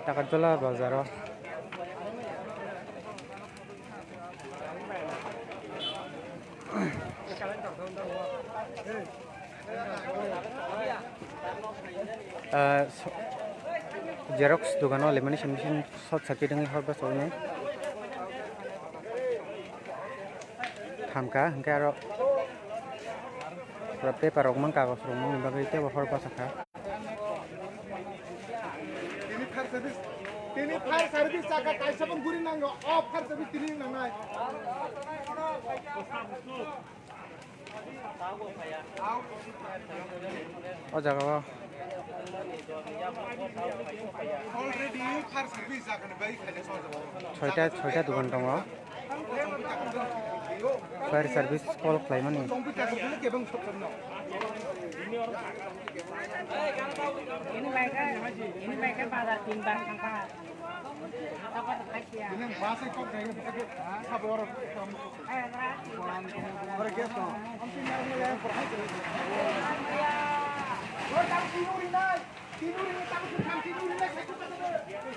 Takarjola bazar. Xerox dukano lamination machine short circuit ngi horba soine thamka hingke aro paper rok man kagos rok man bagai te horba sakha Tini fire service saka kaisa pun guri nanggo off fire service tini nangai oh jaga already fire service saka bai khale छोटा दुकान दङ fire service कल खालामनि ini mereka pada timbang angka apa terkait ini bahasa kok kayak gitu sabar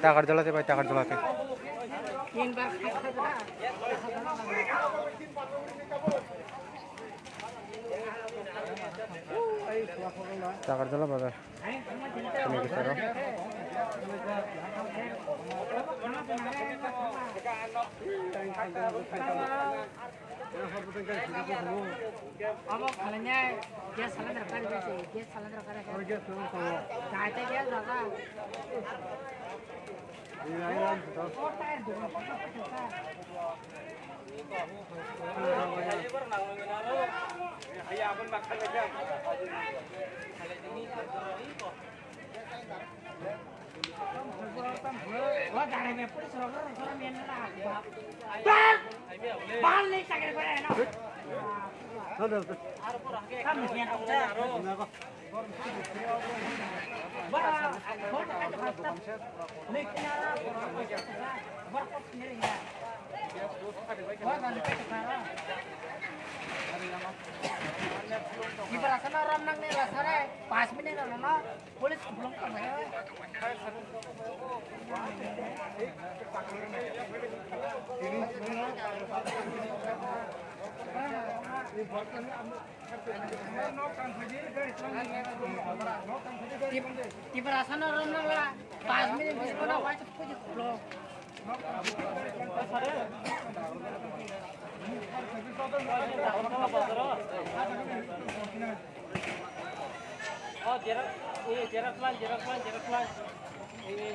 Takarjola te bhai Takarjola te Takarjola bazar ini kisaro अब खाने gas cylinder कर वैसे gas cylinder करे और गैस चाहते गैस रखा wah dari me pulis orang main lah bal nih sakit pada enak kan mungkin Ibaratnya orang nang nih rasanya pas menit orang polis belum kemana. Ibaratnya orang nang lah pas menit bisa kena wajib polis belum. Oh, jerak lan. Ini.